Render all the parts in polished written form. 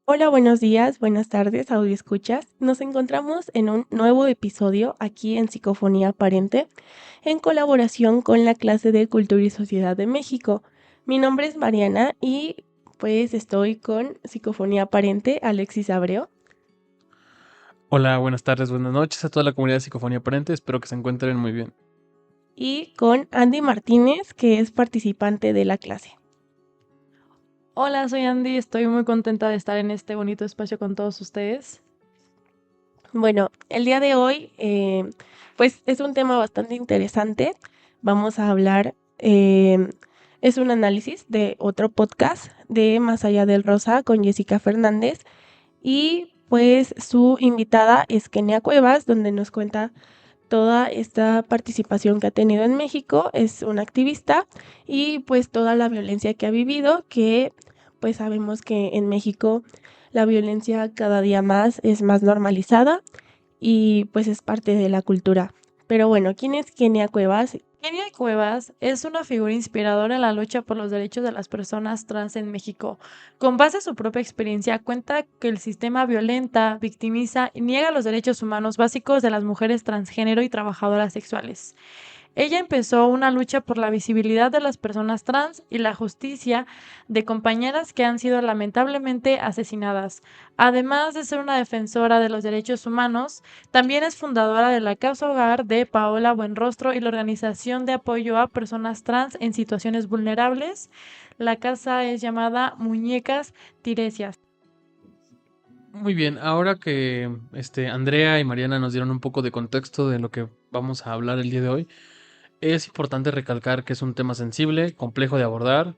Hola, buenos días, buenas tardes, audio escuchas. Nos encontramos en un nuevo episodio aquí en Psicofonía Aparente, en colaboración con la clase de Cultura y Sociedad de México. Mi nombre es Mariana y pues estoy con Psicofonía Aparente, Alexis Abreu, Hola, buenas tardes, buenas noches a toda la comunidad de Psicofonía Aparente. Espero que se encuentren muy bien. y con Andy Martínez, que es participante de la clase. Hola, soy Andy, estoy muy contenta de estar en este bonito espacio con todos ustedes. Bueno, el día de hoy, pues es un tema bastante interesante. Vamos a hablar, es un análisis de otro podcast de Más allá del Rosa con Jessica Fernández y pues su invitada es Kenia Cuevas, donde nos cuenta toda esta participación que ha tenido en México. Es una activista y pues toda la violencia que ha vivido, que pues sabemos que en México la violencia cada día más es más normalizada y pues es parte de la cultura. Pero bueno, ¿quién es Kenia Cuevas? Kenia Cuevas es una figura inspiradora en la lucha por los derechos de las personas trans en México. Con base en su propia experiencia, cuenta que el sistema violenta, victimiza y niega los derechos humanos básicos de las mujeres transgénero y trabajadoras sexuales. Ella empezó una lucha por la visibilidad de las personas trans y la justicia de compañeras que han sido lamentablemente asesinadas. Además de ser una defensora de los derechos humanos, también es fundadora de la Causa Hogar de Paola Buenrostro y la organización de apoyo a personas trans en situaciones vulnerables. La casa es llamada Muñecas Tiresias. Muy bien, ahora que Andrea y Mariana nos dieron un poco de contexto de lo que vamos a hablar el día de hoy, es importante recalcar que es un tema sensible, complejo de abordar.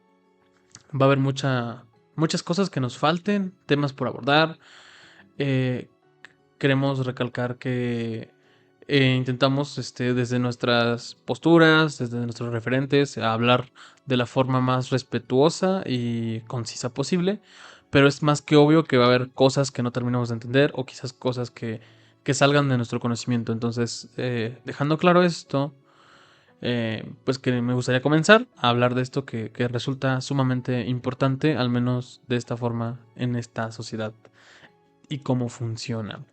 Va a haber muchas cosas que nos falten, temas por abordar. Eh, Queremos recalcar que intentamos desde nuestras posturas, desde nuestros referentes, hablar de la forma más respetuosa y concisa posible, pero es más que obvio que va a haber cosas que no terminamos de entender o quizás cosas que salgan de nuestro conocimiento. Entonces, dejando claro esto, pues que me gustaría comenzar a hablar de esto que resulta sumamente importante, al menos de esta forma en esta sociedad y cómo funciona.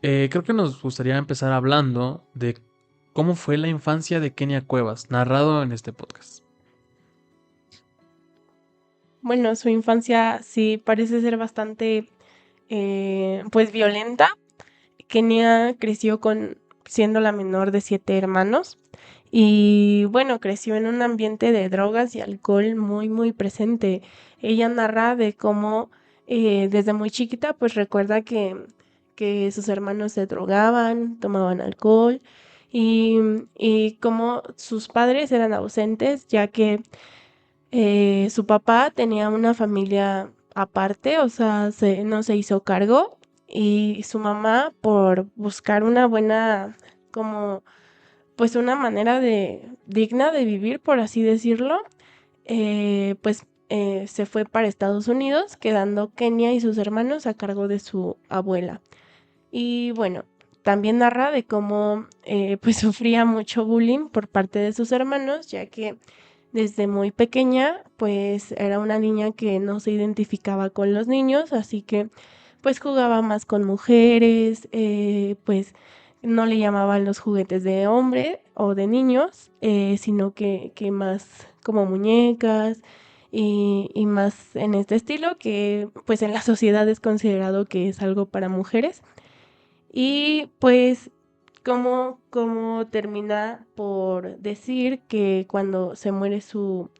Creo que nos gustaría empezar hablando de cómo fue la infancia de Kenia Cuevas, narrado en este podcast. Bueno, su infancia sí parece ser bastante pues violenta. Kenia creció siendo la menor de 7 hermanos y bueno, creció en un ambiente de drogas y alcohol muy presente. Ella narra de cómo desde muy chiquita pues recuerda que sus hermanos se drogaban, tomaban alcohol y, y cómo sus padres eran ausentes ya que su papá tenía una familia aparte, o sea, no se hizo cargo y su mamá por buscar una buena, como, pues una manera de digna de vivir, por así decirlo, pues se fue para Estados Unidos, quedando Kenia y sus hermanos a cargo de su abuela. Y bueno, también narra de cómo pues sufría mucho bullying por parte de sus hermanos, ya que desde muy pequeña pues era una niña que no se identificaba con los niños, así que pues jugaba más con mujeres, pues no le llamaban los juguetes de hombre o de niños, sino que más como muñecas y más en este estilo que pues en la sociedad es considerado que es algo para mujeres. Y pues como termina por decir que cuando se muere su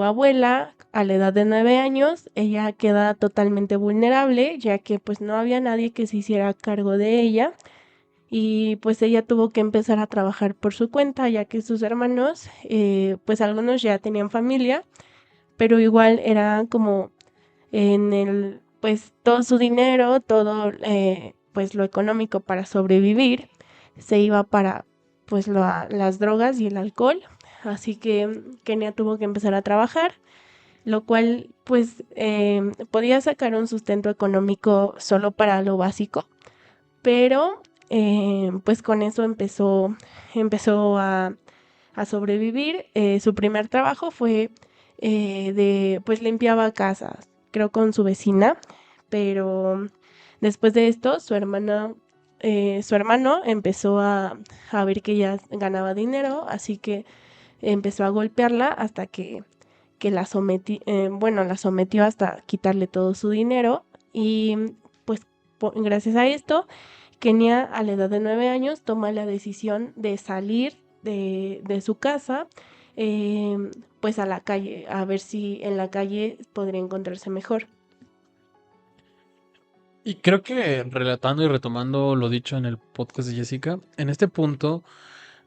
abuela a la edad de 9 años, ella queda totalmente vulnerable, ya que pues no había nadie que se hiciera cargo de ella. Y pues ella tuvo que empezar a trabajar por su cuenta, ya que sus hermanos, pues algunos ya tenían familia, pero igual era como en pues todo su dinero, todo pues lo económico para sobrevivir, se iba para pues las drogas y el alcohol. Así que Kenia tuvo que empezar a trabajar, lo cual pues podía sacar un sustento económico solo para lo básico, pero pues con eso empezó a sobrevivir. Su primer trabajo fue pues limpiaba casas, creo con su vecina, pero después de esto su hermano empezó a ver que ella ganaba dinero, así que empezó a golpearla hasta que la sometió hasta quitarle todo su dinero y pues gracias a esto, Kenia a la edad de 9 años toma la decisión de salir de su casa, pues a la calle, a ver si en la calle podría encontrarse mejor. Y creo que relatando y retomando lo dicho en el podcast de Jessica, en este punto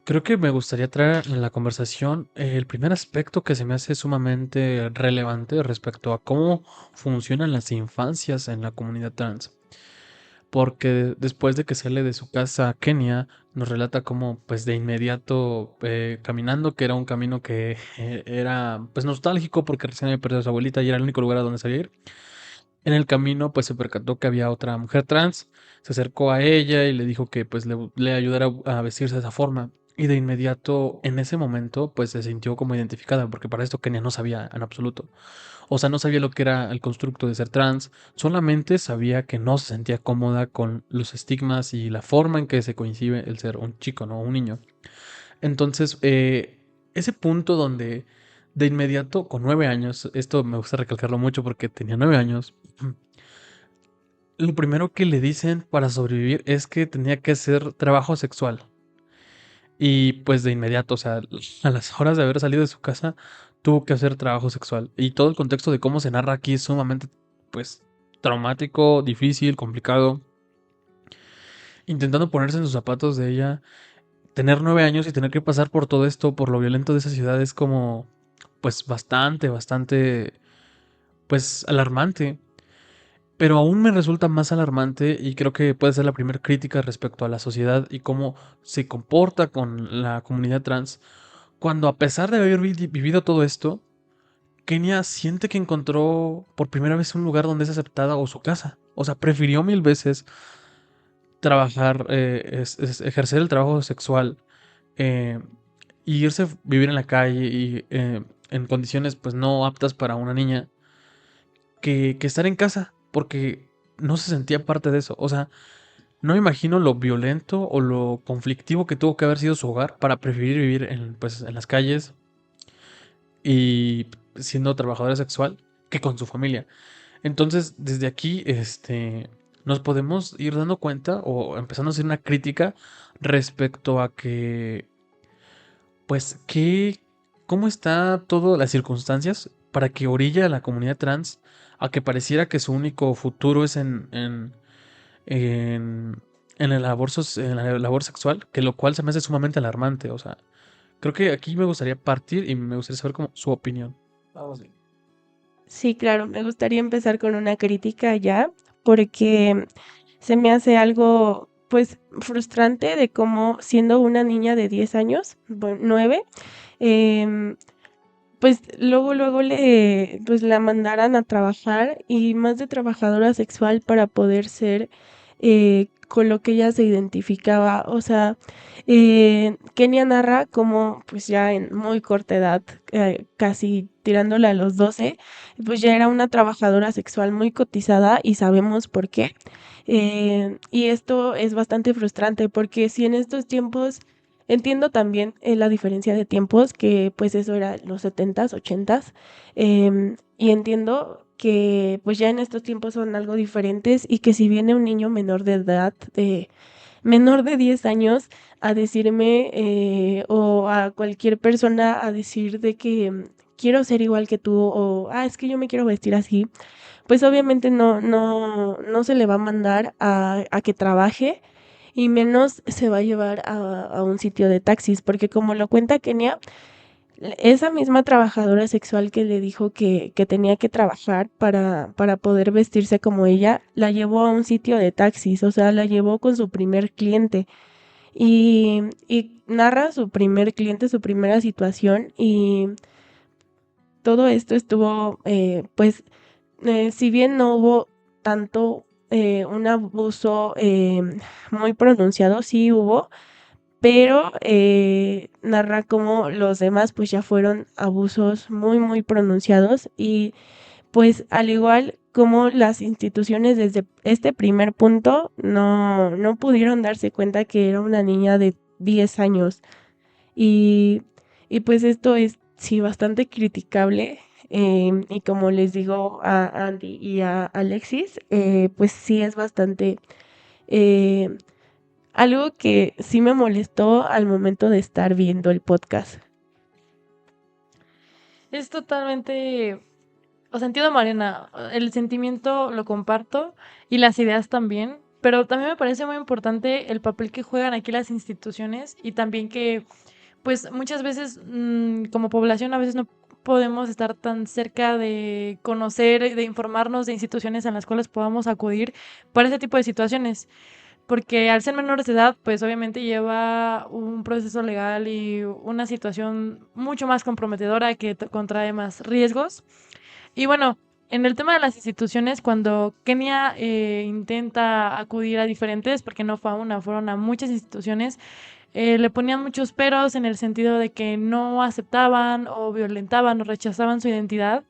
creo que me gustaría traer en la conversación el primer aspecto que se me hace sumamente relevante respecto a cómo funcionan las infancias en la comunidad trans. Porque después de que sale de su casa a Kenia, nos relata cómo pues de inmediato caminando, que era un camino que era pues nostálgico porque recién había perdido a su abuelita y era el único lugar a donde sabía ir. En el camino, pues se percató que había otra mujer trans, se acercó a ella y le dijo que pues le ayudara a vestirse de esa forma. Y de inmediato, en ese momento, pues se sintió como identificada, porque para esto Kenia no sabía en absoluto. O sea, no sabía lo que era el constructo de ser trans, solamente sabía que no se sentía cómoda con los estigmas y la forma en que se coincide el ser un chico, ¿no? Un niño. Entonces, ese punto donde de inmediato, con 9 años, esto me gusta recalcarlo mucho porque tenía 9 años, lo primero que le dicen para sobrevivir es que tenía que hacer trabajo sexual. Y pues de inmediato, o sea, a las horas de haber salido de su casa, tuvo que hacer trabajo sexual. Y todo el contexto de cómo se narra aquí es sumamente, pues, traumático, difícil, complicado. Intentando ponerse en sus zapatos de ella, tener 9 años y tener que pasar por todo esto, por lo violento de esa ciudad, es como, pues, bastante, pues, alarmante. Pero aún me resulta más alarmante y creo que puede ser la primera crítica respecto a la sociedad y cómo se comporta con la comunidad trans, cuando a pesar de haber vivido todo esto, Kenia siente que encontró por primera vez un lugar donde es aceptada o su casa. O sea, prefirió mil veces trabajar, ejercer el trabajo sexual eh, y irse a vivir en la calle y en condiciones pues no aptas para una niña que estar en casa, porque no se sentía parte de eso. O sea, no me imagino lo violento o lo conflictivo que tuvo que haber sido su hogar para preferir vivir en, pues, en las calles y siendo trabajadora sexual que con su familia. Entonces, desde aquí, nos podemos ir dando cuenta o empezando a hacer una crítica respecto a que, pues, cómo está todas las circunstancias para que orilla a la comunidad trans a que pareciera que su único futuro es en, en la labor sexual, que lo cual se me hace sumamente alarmante. O sea, creo que aquí me gustaría partir y me gustaría saber como su opinión. Vamos bien. Sí, claro, me gustaría empezar con una crítica ya, porque se me hace algo, pues, frustrante de cómo siendo una niña de 10 años, bueno, 9, em, pues luego pues la mandaran a trabajar y más de trabajadora sexual para poder ser con lo que ella se identificaba. O sea, Kenia narra como pues ya en muy corta edad, casi tirándole a los 12, pues ya era una trabajadora sexual muy cotizada y sabemos por qué. Y esto es bastante frustrante porque si en estos tiempos entiendo también la diferencia de tiempos, que pues eso era los 70s, 80s, y entiendo que pues ya en estos tiempos son algo diferentes y que si viene un niño menor de edad, menor de 10 años, a decirme o a cualquier persona a decir de que quiero ser igual que tú o, es que yo me quiero vestir así, pues obviamente no se le va a mandar a que trabaje y menos se va a llevar a un sitio de taxis, porque como lo cuenta Kenia, esa misma trabajadora sexual que le dijo que tenía que trabajar para poder vestirse como ella, la llevó a un sitio de taxis, o sea, la llevó con su primer cliente y narra su primer cliente, su primera situación y todo esto estuvo, pues, si bien no hubo tanto un abuso muy pronunciado, sí hubo, pero narra cómo los demás pues ya fueron abusos muy pronunciados y pues al igual como las instituciones desde este primer punto no pudieron darse cuenta que era una niña de 10 años. Y, y pues esto es sí bastante criticable. Y como les digo a Andy y a Alexis, pues sí es bastante eh, algo que sí me molestó al momento de estar viendo el podcast. Es totalmente, o sea, entiendo, Mariana, el sentimiento lo comparto y las ideas también, pero también me parece muy importante el papel que juegan aquí las instituciones y también que, pues muchas veces como población a veces no podemos estar tan cerca de conocer, de informarnos de instituciones en las cuales podamos acudir para ese tipo de situaciones. Porque al ser menores de edad, pues obviamente lleva un proceso legal y una situación mucho más comprometedora que contrae más riesgos. Y bueno, en el tema de las instituciones, cuando Kenia intenta acudir a diferentes, porque no fue a una, fueron a muchas instituciones, le ponían muchos peros en el sentido de que no aceptaban o violentaban o rechazaban su identidad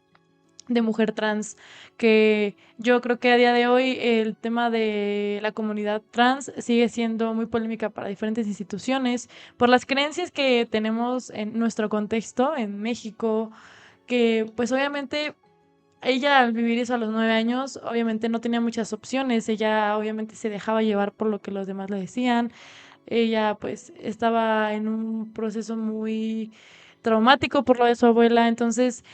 de mujer trans, que yo creo que a día de hoy el tema de la comunidad trans sigue siendo muy polémica para diferentes instituciones por las creencias que tenemos en nuestro contexto en México, que pues obviamente ella al vivir eso a los 9 años, obviamente no tenía muchas opciones, ella obviamente se dejaba llevar por lo que los demás le decían, ella pues estaba en un proceso muy traumático por lo de su abuela, entonces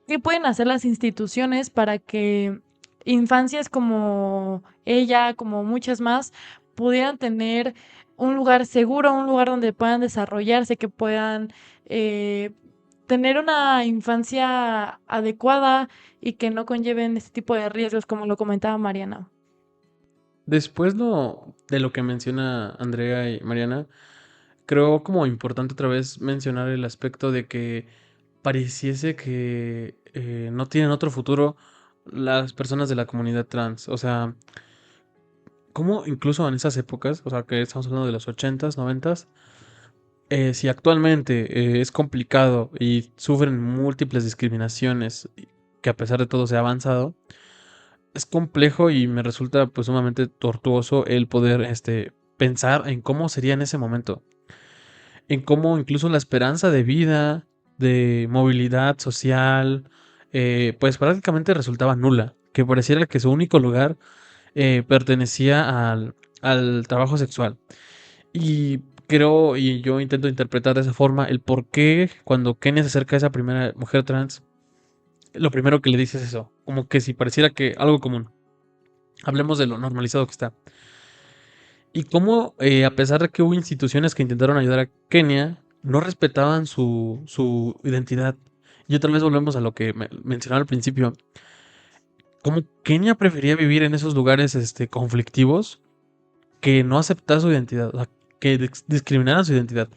¿qué pueden hacer las instituciones para que infancias como ella, como muchas más, pudieran tener un lugar seguro, un lugar donde puedan desarrollarse, que puedan eh, tener una infancia adecuada y que no conlleven este tipo de riesgos, como lo comentaba Mariana? Después de lo que menciona Andrea y Mariana, creo como importante otra vez mencionar el aspecto de que pareciese que no tienen otro futuro las personas de la comunidad trans. O sea, como incluso en esas épocas, o sea, que estamos hablando de los 80s, 90s, si actualmente es complicado y sufren múltiples discriminaciones, que a pesar de todo se ha avanzado, es complejo y me resulta pues sumamente tortuoso el poder pensar en cómo sería en ese momento, en cómo incluso la esperanza de vida, de movilidad social, pues prácticamente resultaba nula, que pareciera que su único lugar pertenecía al trabajo sexual. Y creo, y yo intento interpretar de esa forma, el por qué cuando Kenia se acerca a esa primera mujer trans, lo primero que le dice es eso, como que si pareciera que algo común. Hablemos de lo normalizado que está. Y cómo, a pesar de que hubo instituciones que intentaron ayudar a Kenia, no respetaban su identidad. Y otra vez volvemos a lo que mencionaba al principio. Cómo Kenia prefería vivir en esos lugares conflictivos que no aceptar su identidad, o sea, que discriminaran su identidad,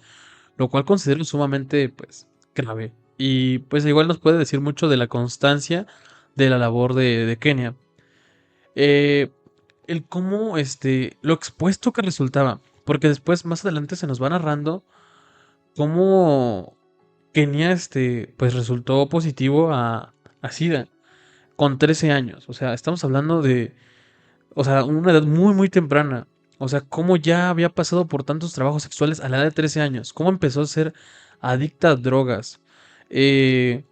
lo cual considero sumamente, pues, grave. Y pues igual nos puede decir mucho de la constancia de la labor de Kenia. Eh, el cómo, lo expuesto que resultaba, porque después, más adelante, se nos va narrando cómo Kenia, pues, resultó positivo a SIDA con 13 años. O sea, estamos hablando de, o sea, una edad muy, muy temprana. O sea, cómo ya había pasado por tantos trabajos sexuales a la edad de 13 años. Cómo empezó a ser adicta a drogas. Eh,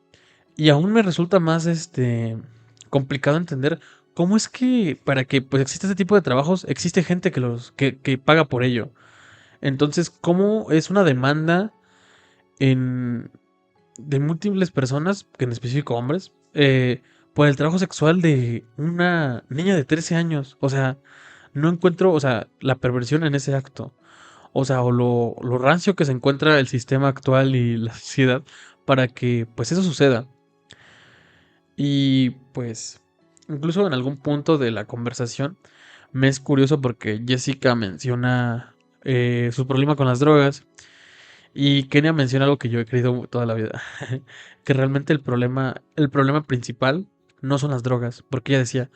y aún me resulta más, complicado entender cómo es que para que pues exista este tipo de trabajos existe gente que paga por ello. Entonces, cómo es una demanda en, de múltiples personas, que en específico hombres, por el trabajo sexual de una niña de 13 años. O sea, no encuentro, o sea, la perversión en ese acto. O sea, o lo rancio que se encuentra el sistema actual y la sociedad para que pues eso suceda. Y pues, incluso en algún punto de la conversación, me es curioso porque Jessica menciona su problema con las drogas y Kenia menciona algo que yo he creído toda la vida, que realmente el problema principal no son las drogas, porque ella decía,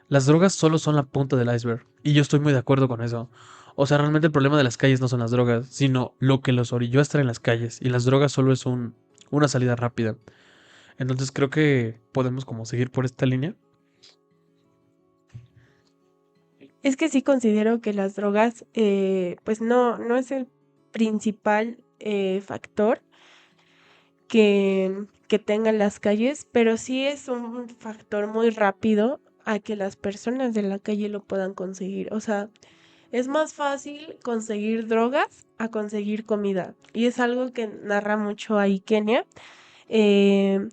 las drogas solo son la punta del iceberg, y yo estoy muy de acuerdo con eso. O sea, realmente el problema de las calles no son las drogas, sino lo que los orilló a estar en las calles, y las drogas solo es una salida rápida. Entonces creo que podemos como seguir por esta línea. Es que sí considero que las drogas, pues no es el principal factor que tengan las calles, pero sí es un factor muy rápido a que las personas de la calle lo puedan conseguir. O sea, es más fácil conseguir drogas a conseguir comida. Y es algo que narra mucho ahí Kenia. Eh,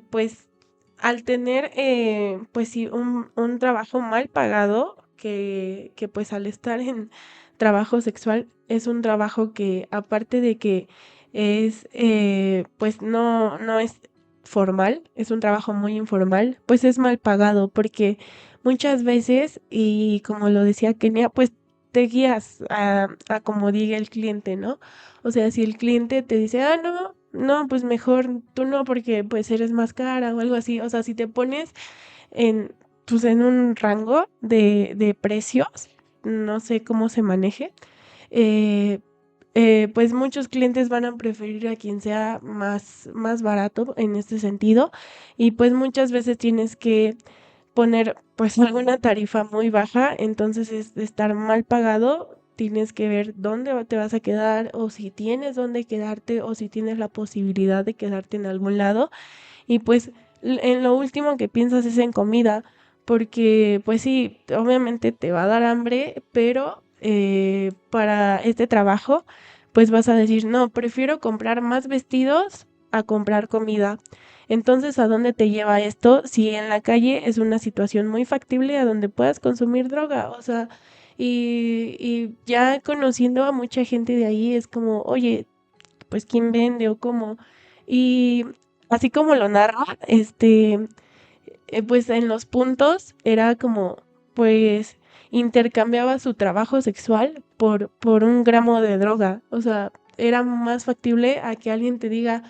pues al tener pues sí un trabajo mal pagado, que pues al estar en trabajo sexual es un trabajo que aparte de que es pues no es formal, es un trabajo muy informal, pues es mal pagado porque muchas veces, y como lo decía Kenia, pues te guías a como diga el cliente, ¿no? O sea, si el cliente te dice, ah, no, pues mejor tú no, porque pues eres más cara o algo así. O sea, si te pones en, pues en un rango de precios, no sé cómo se maneje, eh, pues muchos clientes van a preferir a quien sea más barato en este sentido. Y pues muchas veces tienes que poner pues alguna tarifa muy baja, entonces es de estar mal pagado, tienes que ver dónde te vas a quedar o si tienes dónde quedarte o si tienes la posibilidad de quedarte en algún lado y pues en lo último que piensas es en comida, porque pues sí, obviamente te va a dar hambre, pero para este trabajo pues vas a decir, no, prefiero comprar más vestidos a comprar comida. Entonces, ¿a dónde te lleva esto? Si en la calle es una situación muy factible a donde puedas consumir droga, o sea, y ya conociendo a mucha gente de ahí es como, oye, pues quién vende o cómo. Y así como lo narra, pues en los puntos era como, pues intercambiaba su trabajo sexual por un gramo de droga. O sea, era más factible a que alguien te diga,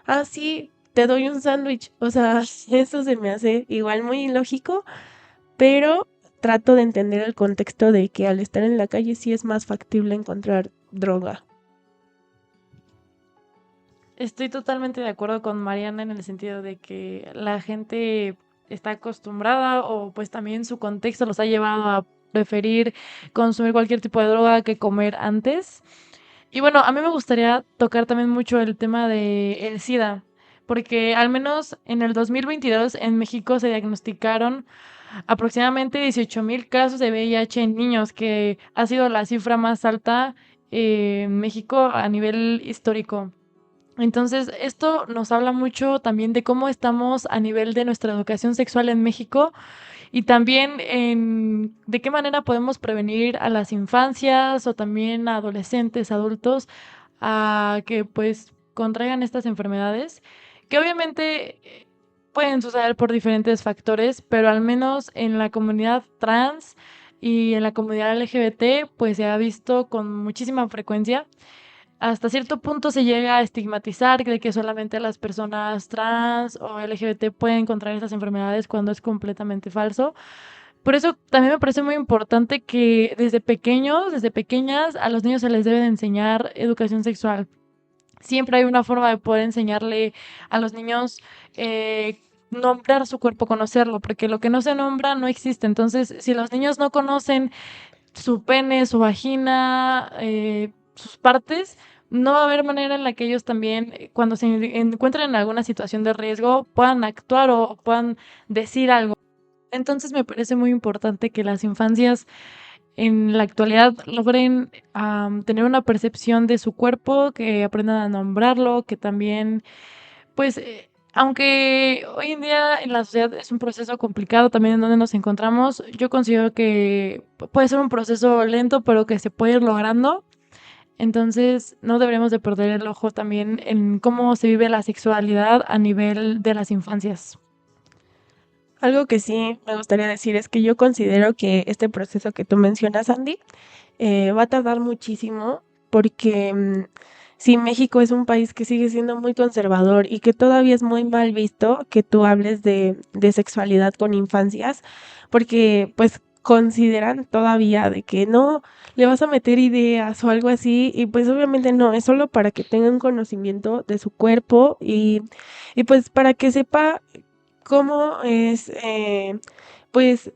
ah, sí, te doy un sándwich. O sea, eso se me hace igual muy ilógico, pero trato de entender el contexto de que al estar en la calle sí es más factible encontrar droga. Estoy totalmente de acuerdo con Mariana en el sentido de que la gente está acostumbrada o pues también su contexto los ha llevado a preferir consumir cualquier tipo de droga que comer antes. Y bueno, a mí me gustaría tocar también mucho el tema de el SIDA, porque al menos en el 2022 en México se diagnosticaron aproximadamente 18,000 casos de VIH en niños, que ha sido la cifra más alta en México a nivel histórico. Entonces, esto nos habla mucho también de cómo estamos a nivel de nuestra educación sexual en México y también de qué manera podemos prevenir a las infancias o también a adolescentes, adultos, a que pues contraigan estas enfermedades, que obviamente pueden suceder por diferentes factores, pero al menos en la comunidad trans y en la comunidad LGBT, pues se ha visto con muchísima frecuencia. Hasta cierto punto se llega a estigmatizar de que solamente las personas trans o LGBT pueden contraer estas enfermedades cuando es completamente falso. Por eso también me parece muy importante que desde pequeños, desde pequeñas, a los niños se les debe de enseñar educación sexual. Siempre hay una forma de poder enseñarle a los niños nombrar su cuerpo, conocerlo, porque lo que no se nombra no existe. Entonces, si los niños no conocen su pene, su vagina, sus partes, no va a haber manera en la que ellos también, cuando se encuentren en alguna situación de riesgo, puedan actuar o puedan decir algo. Entonces me parece muy importante que las infancias en la actualidad logren tener una percepción de su cuerpo, que aprendan a nombrarlo, que también, pues, aunque hoy en día en la sociedad es un proceso complicado también en donde nos encontramos, yo considero que puede ser un proceso lento, pero que se puede ir logrando. Entonces, no deberíamos de perder el ojo también en cómo se vive la sexualidad a nivel de las infancias. Algo que sí me gustaría decir es que yo considero que este proceso que tú mencionas, Andy, va a tardar muchísimo porque sí, México es un país que sigue siendo muy conservador y que todavía es muy mal visto que tú hables de sexualidad con infancias, porque pues consideran todavía de que no le vas a meter ideas o algo así, y pues obviamente no, es solo para que tengan conocimiento de su cuerpo y pues para que sepa cómo es, pues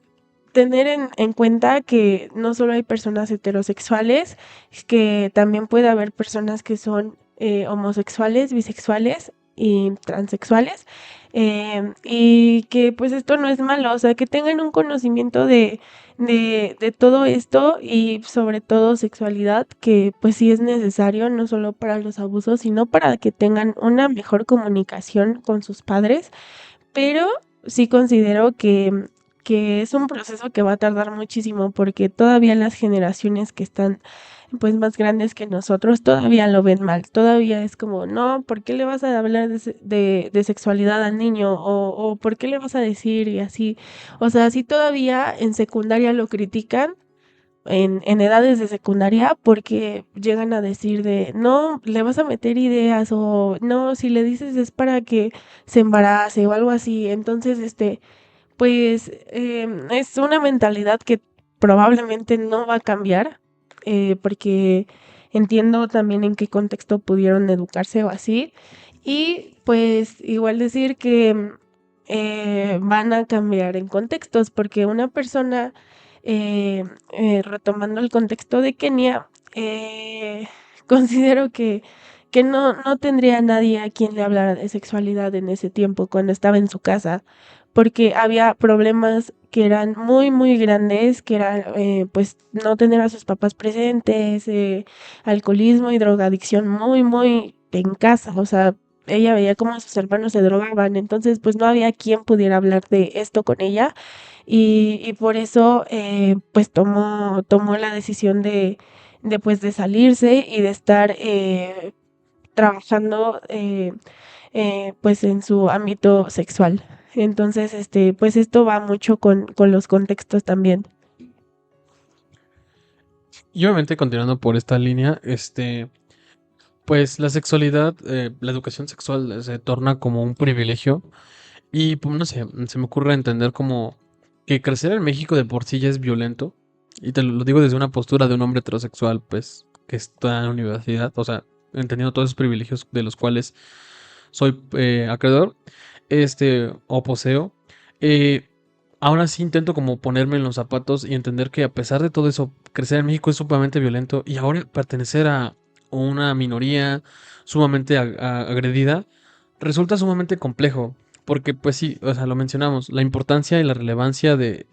tener en cuenta que no solo hay personas heterosexuales, que también puede haber personas que son homosexuales, bisexuales y transexuales, y que pues esto no es malo, o sea, que tengan un conocimiento de todo esto y sobre todo sexualidad, que pues sí es necesario, no solo para los abusos, sino para que tengan una mejor comunicación con sus padres, pero sí considero que es un proceso que va a tardar muchísimo porque todavía las generaciones que están pues más grandes que nosotros todavía lo ven mal, todavía es como, no, ¿por qué le vas a hablar de sexualidad al niño? O ¿por qué le vas a decir? Y así, o sea, sí todavía en secundaria lo critican, en edades de secundaria, porque llegan a decir de, no, le vas a meter ideas o no, si le dices es para que se embarace o algo así. Entonces, pues es una mentalidad que probablemente no va a cambiar, porque entiendo también en qué contexto pudieron educarse o así. Y pues igual decir que van a cambiar en contextos, porque una persona, retomando el contexto de Kenia, considero que no tendría nadie a quien le hablara de sexualidad en ese tiempo cuando estaba en su casa, porque había problemas que eran muy, muy grandes, que eran pues no tener a sus papás presentes, alcoholismo y drogadicción muy, muy en casa, o sea, ella veía cómo sus hermanos se drogaban, entonces pues no había quien pudiera hablar de esto con ella y por eso pues tomó la decisión pues de salirse y de estar trabajando pues en su ámbito sexual. Entonces, pues esto va mucho con los contextos también. Y obviamente continuando por esta línea, pues la sexualidad, la educación sexual se torna como un privilegio y pues no sé, se me ocurre entender como que crecer en México de por sí ya es violento y te lo digo desde una postura de un hombre heterosexual, pues que está en la universidad, o sea, entendiendo todos esos privilegios de los cuales soy acreedor, o poseo. eh, Ahora sí intento como ponerme en los zapatos y entender que a pesar de todo eso, crecer en México es sumamente violento y ahora pertenecer a una minoría sumamente agredida resulta sumamente complejo. Porque pues sí, o sea, lo mencionamos, la importancia y la relevancia de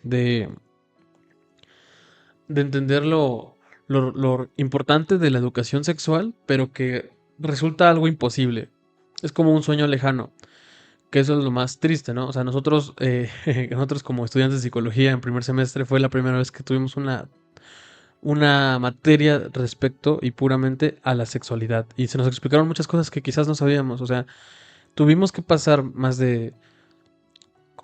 entender lo importante de la educación sexual, pero que resulta algo imposible. Es como un sueño lejano, que eso es lo más triste, ¿no? O sea, nosotros, nosotros como estudiantes de psicología en primer semestre fue la primera vez que tuvimos una materia respecto y puramente a la sexualidad. Y se nos explicaron muchas cosas que quizás no sabíamos. O sea, tuvimos que pasar más de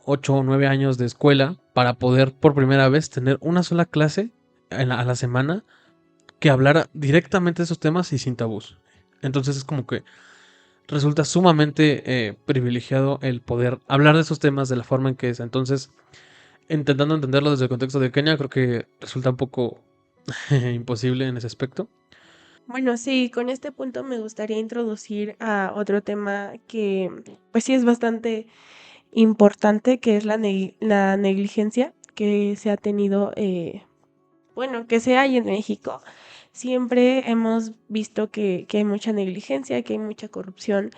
8 o 9 años de escuela para poder por primera vez tener una sola clase a la semana que hablara directamente de esos temas y sin tabús. Entonces es como que resulta sumamente privilegiado el poder hablar de esos temas de la forma en que es. Entonces, intentando entenderlo desde el contexto de Kenia, creo que resulta un poco imposible en ese aspecto. Bueno, sí, con este punto me gustaría introducir a otro tema que pues sí es bastante importante, que es la negligencia que se ha tenido, bueno, que se hay en México. Siempre hemos visto que hay mucha negligencia, que hay mucha corrupción,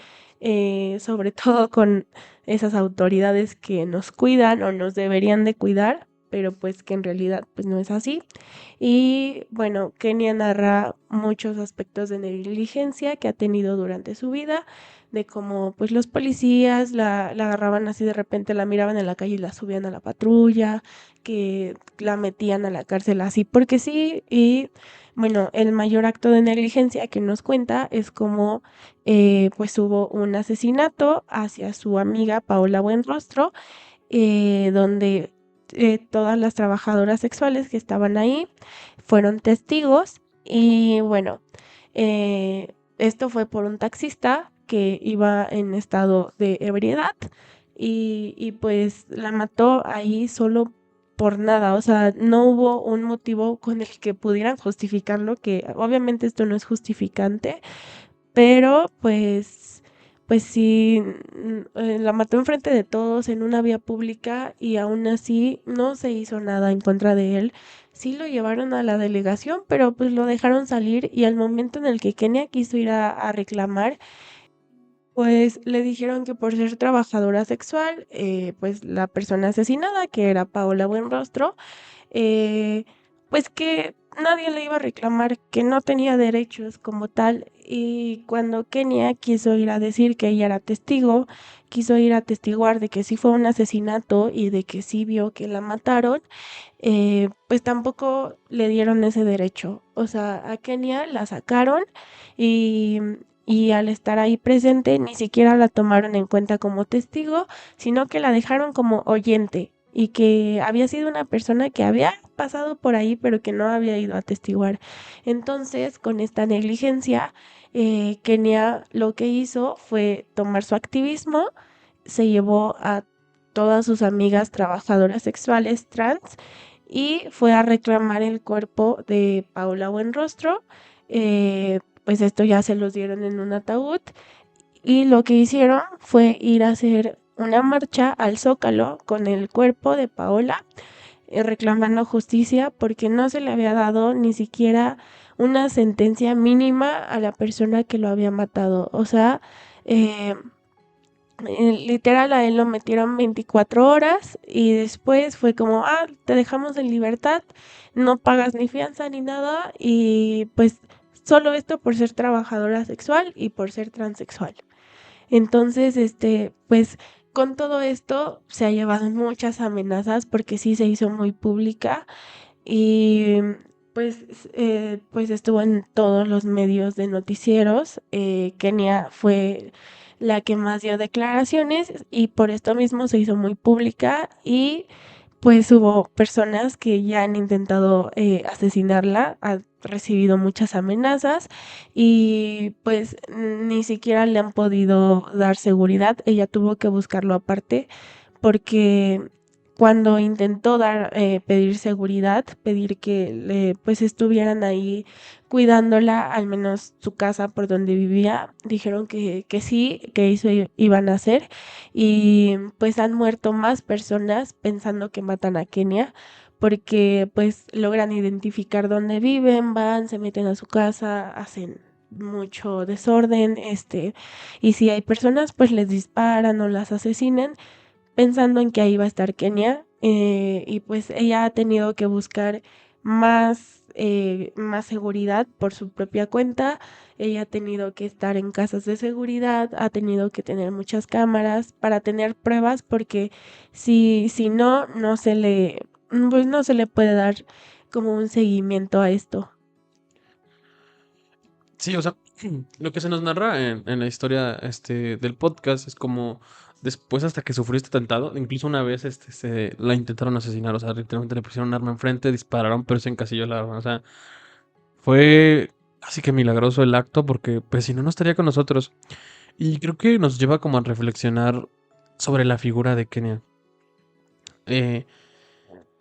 sobre todo con esas autoridades que nos cuidan o nos deberían de cuidar, pero pues que en realidad pues no es así. Y bueno, Kenia narra muchos aspectos de negligencia que ha tenido durante su vida, de cómo pues los policías la agarraban así de repente, la miraban en la calle y la subían a la patrulla, que la metían a la cárcel así porque sí. Y bueno, el mayor acto de negligencia que nos cuenta es como pues hubo un asesinato hacia su amiga Paola Buenrostro, donde todas las trabajadoras sexuales que estaban ahí fueron testigos y bueno, esto fue por un taxista que iba en estado de ebriedad y pues la mató ahí solo por nada, o sea, no hubo un motivo con el que pudieran justificarlo, que obviamente esto no es justificante, pero pues sí, la mató enfrente de todos en una vía pública y aún así no se hizo nada en contra de él. Sí lo llevaron a la delegación, pero pues lo dejaron salir y al momento en el que Kenia quiso ir a reclamar, pues le dijeron que por ser trabajadora sexual, pues la persona asesinada, que era Paola Buenrostro, eh, pues que nadie le iba a reclamar, que no tenía derechos como tal. Y cuando Kenia quiso ir a decir que ella era testigo, quiso ir a atestiguar de que sí fue un asesinato y de que sí vio que la mataron, pues tampoco le dieron ese derecho. O sea, a Kenia la sacaron y, y al estar ahí presente ni siquiera la tomaron en cuenta como testigo, sino que la dejaron como oyente y que había sido una persona que había pasado por ahí pero que no había ido a atestiguar. Entonces, con esta negligencia, Kenia lo que hizo fue tomar su activismo, se llevó a todas sus amigas trabajadoras sexuales trans y fue a reclamar el cuerpo de Paola Buenrostro. Pues esto ya se los dieron en un ataúd y lo que hicieron fue ir a hacer una marcha al Zócalo con el cuerpo de Paola, reclamando justicia porque no se le había dado ni siquiera una sentencia mínima a la persona que lo había matado. O sea, eh, literal a él lo metieron 24 horas y después fue como, te dejamos en libertad, no pagas ni fianza ni nada y pues solo esto por ser trabajadora sexual y por ser transexual. Entonces, pues con todo esto se ha llevado muchas amenazas porque sí se hizo muy pública y pues estuvo en todos los medios de noticieros. Kenia fue la que más dio declaraciones y por esto mismo se hizo muy pública y pues hubo personas que ya han intentado asesinarla, ha recibido muchas amenazas y pues ni siquiera le han podido dar seguridad. Ella tuvo que buscarlo aparte porque cuando intentó pedir seguridad, pedir que pues estuvieran ahí cuidándola, al menos su casa por donde vivía, dijeron que sí, que eso iban a hacer y pues han muerto más personas pensando que matan a Kenia porque pues logran identificar dónde viven, van, se meten a su casa, hacen mucho desorden, y si hay personas pues les disparan o las asesinan pensando en que ahí va a estar Kenia, y pues ella ha tenido que buscar más seguridad por su propia cuenta, ella ha tenido que estar en casas de seguridad, ha tenido que tener muchas cámaras para tener pruebas porque si no, pues no se le puede dar como un seguimiento a esto. Sí, o sea, lo que se nos narra en la historia del podcast es como después hasta que sufrió este atentado, incluso una vez se la intentaron asesinar, o sea, literalmente le pusieron un arma enfrente, dispararon, pero se encasilló la arma, o sea, fue así que milagroso el acto porque pues si no, no estaría con nosotros. Y creo que nos lleva como a reflexionar sobre la figura de Kenia. Eh,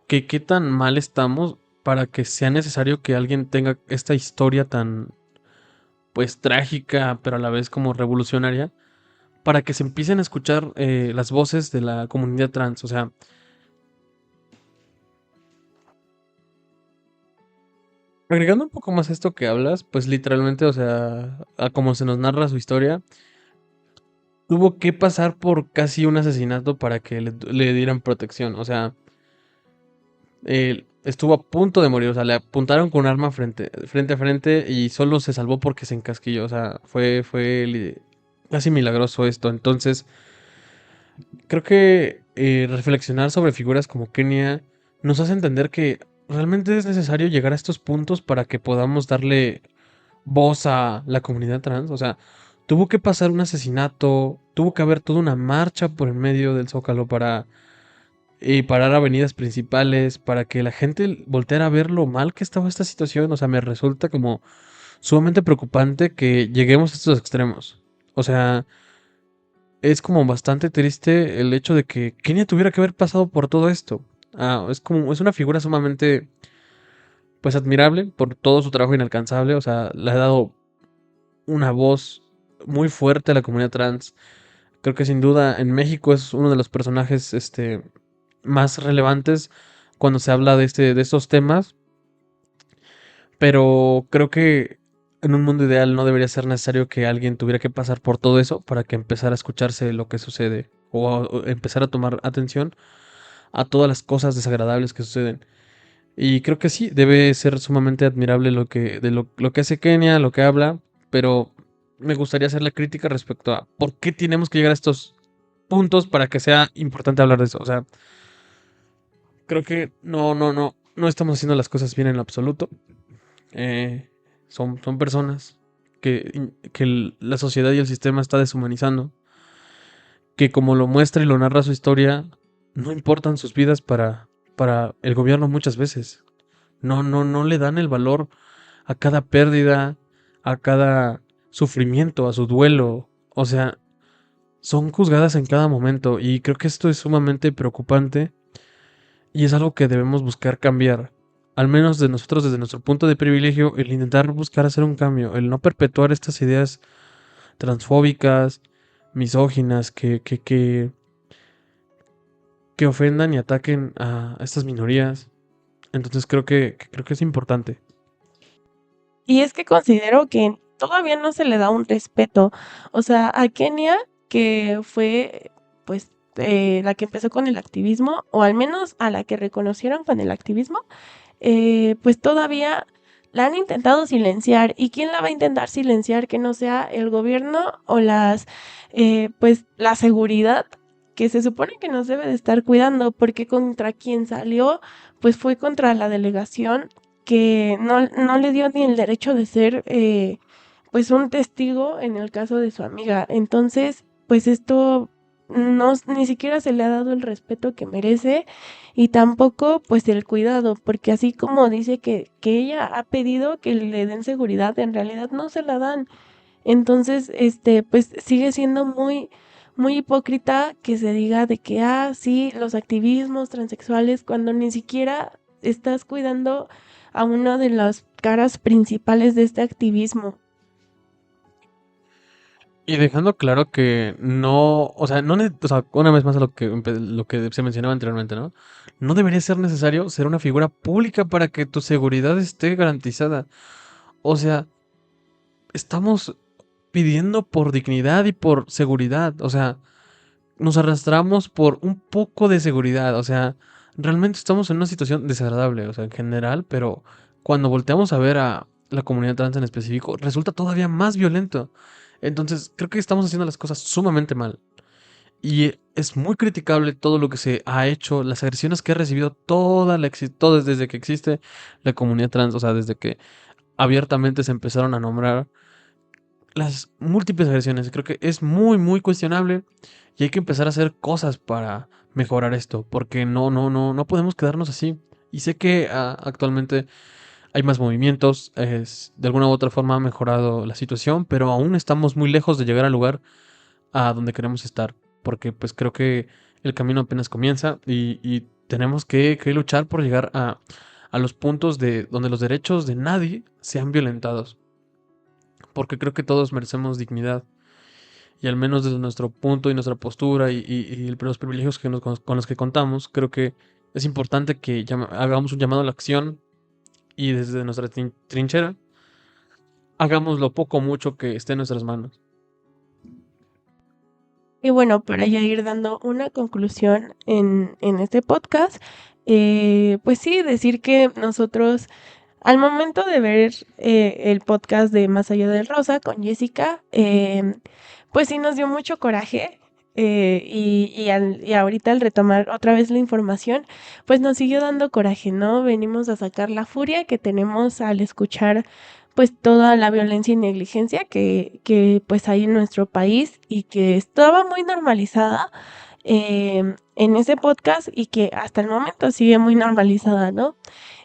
que qué tan mal estamos para que sea necesario que alguien tenga esta historia tan pues trágica, pero a la vez como revolucionaria, para que se empiecen a escuchar las voces de la comunidad trans. O sea, agregando un poco más a esto que hablas, pues literalmente, o sea, a como se nos narra su historia, tuvo que pasar por casi un asesinato para que le dieran protección. O sea, estuvo a punto de morir, o sea, le apuntaron con un arma frente a frente y solo se salvó porque se encasquilló. O sea, fue casi milagroso esto. Entonces, creo que reflexionar sobre figuras como Kenia nos hace entender que realmente es necesario llegar a estos puntos para que podamos darle voz a la comunidad trans. O sea, tuvo que pasar un asesinato, tuvo que haber toda una marcha por el medio del Zócalo para parar avenidas principales, para que la gente volteara a ver lo mal que estaba esta situación. O sea, me resulta como sumamente preocupante que lleguemos a estos extremos. O sea, es como bastante triste el hecho de que Kenia tuviera que haber pasado por todo esto. Es una figura sumamente, pues, admirable por todo su trabajo inalcanzable. O sea, le ha dado una voz muy fuerte a la comunidad trans. Creo que sin duda en México es uno de los personajes, más relevantes cuando se habla de estos temas. Pero creo que en un mundo ideal no debería ser necesario que alguien tuviera que pasar por todo eso para que empezara a escucharse lo que sucede o empezar a tomar atención a todas las cosas desagradables que suceden. Y creo que sí, debe ser sumamente admirable lo que hace Kenia, lo que habla, pero me gustaría hacer la crítica respecto a por qué tenemos que llegar a estos puntos para que sea importante hablar de eso. O sea, creo que no estamos haciendo las cosas bien en lo absoluto. Eh, son personas que la sociedad y el sistema está deshumanizando, que como lo muestra y lo narra su historia, no importan sus vidas para el gobierno muchas veces. No le dan el valor a cada pérdida, a cada sufrimiento, a su duelo. O sea, son juzgadas en cada momento y creo que esto es sumamente preocupante y es algo que debemos buscar cambiar. Al menos de nosotros, desde nuestro punto de privilegio, el intentar buscar hacer un cambio, el no perpetuar estas ideas transfóbicas, misóginas, que ofendan y ataquen a estas minorías. Entonces creo que es importante. Y es que considero que todavía no se le da un respeto. O sea, a Kenia, que fue pues la que empezó con el activismo, o al menos a la que reconocieron con el activismo, pues todavía la han intentado silenciar. ¿Y quién la va a intentar silenciar que no sea el gobierno o pues la seguridad que se supone que nos debe de estar cuidando? Porque contra quien salió, pues fue contra la delegación que no le dio ni el derecho de ser, pues un testigo en el caso de su amiga. Entonces, pues esto no, ni siquiera se le ha dado el respeto que merece y tampoco pues el cuidado, porque así como dice que ella ha pedido que le den seguridad, en realidad no se la dan. Entonces, pues sigue siendo muy hipócrita que se diga de que, sí, los activismos transexuales, cuando ni siquiera estás cuidando a una de las caras principales de este activismo. Y dejando claro que no, o sea, o sea, una vez más a lo que se mencionaba anteriormente, ¿no? No debería ser necesario ser una figura pública para que tu seguridad esté garantizada. O sea, estamos pidiendo por dignidad y por seguridad. O sea, nos arrastramos por un poco de seguridad. O sea, realmente estamos en una situación desagradable, o sea, en general, pero cuando volteamos a ver a la comunidad trans en específico, resulta todavía más violento. Entonces, creo que estamos haciendo las cosas sumamente mal. Y es muy criticable todo lo que se ha hecho, las agresiones que ha recibido todo desde que existe la comunidad trans, o sea, desde que abiertamente se empezaron a nombrar las múltiples agresiones. Creo que es muy cuestionable y hay que empezar a hacer cosas para mejorar esto, porque no podemos quedarnos así. Y sé que actualmente hay más movimientos, de alguna u otra forma ha mejorado la situación, pero aún estamos muy lejos de llegar al lugar a donde queremos estar, porque pues creo que el camino apenas comienza y tenemos que luchar por llegar a los puntos de donde los derechos de nadie sean violentados, porque creo que todos merecemos dignidad y al menos desde nuestro punto y nuestra postura y los privilegios con los que contamos, creo que es importante que hagamos un llamado a la acción y desde nuestra trinchera hagamos lo poco o mucho que esté en nuestras manos. Y bueno, para ya ir dando una conclusión en este podcast, pues sí, decir que nosotros, al momento de ver el podcast de Más Allá del Rosa con Jessica, pues sí nos dio mucho coraje. Y ahorita al retomar otra vez la información, pues nos siguió dando coraje, ¿no? Venimos a sacar la furia que tenemos al escuchar pues toda la violencia y negligencia que pues hay en nuestro país y que estaba muy normalizada en ese podcast y que hasta el momento sigue muy normalizada, ¿no?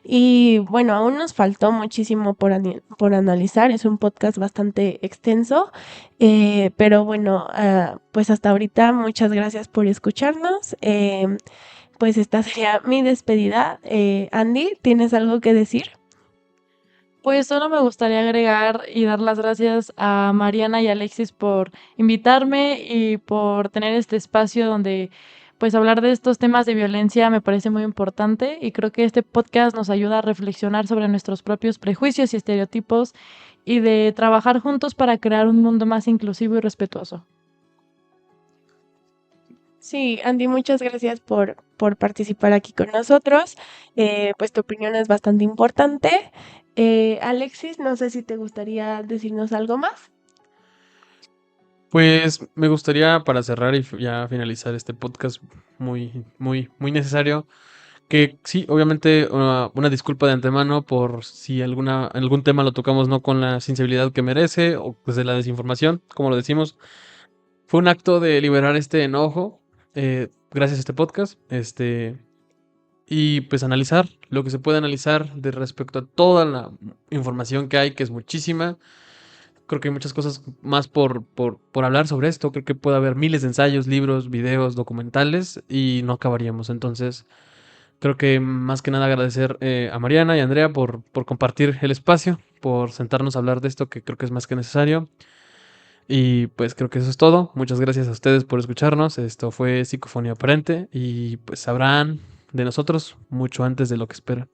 Y bueno, aún nos faltó muchísimo por analizar, es un podcast bastante extenso, pero bueno, pues hasta ahorita muchas gracias por escucharnos. pues esta sería mi despedida. Andy, ¿tienes algo que decir? Pues solo me gustaría agregar y dar las gracias a Mariana y Alexis por invitarme y por tener este espacio donde pues hablar de estos temas de violencia me parece muy importante y creo que este podcast nos ayuda a reflexionar sobre nuestros propios prejuicios y estereotipos y de trabajar juntos para crear un mundo más inclusivo y respetuoso. Sí, Andy, muchas gracias por participar aquí con nosotros. Pues tu opinión es bastante importante. Alexis, no sé si te gustaría decirnos algo más. Pues me gustaría para cerrar y ya finalizar este podcast muy necesario, que sí, obviamente una disculpa de antemano por si algún tema lo tocamos no con la sensibilidad que merece o desde la desinformación, como lo decimos. Fue un acto de liberar este enojo, gracias a este podcast, y pues analizar lo que se puede analizar de respecto a toda la información que hay, que es muchísima. Creo que hay muchas cosas más por hablar sobre esto. Creo que puede haber miles de ensayos, libros, videos, documentales y no acabaríamos. Entonces, creo que más que nada agradecer a Mariana y a Andrea por compartir el espacio, por sentarnos a hablar de esto que creo que es más que necesario. Y pues creo que eso es todo. Muchas gracias a ustedes por escucharnos. Esto fue Psicofonía Aparente y pues sabrán de nosotros mucho antes de lo que esperan.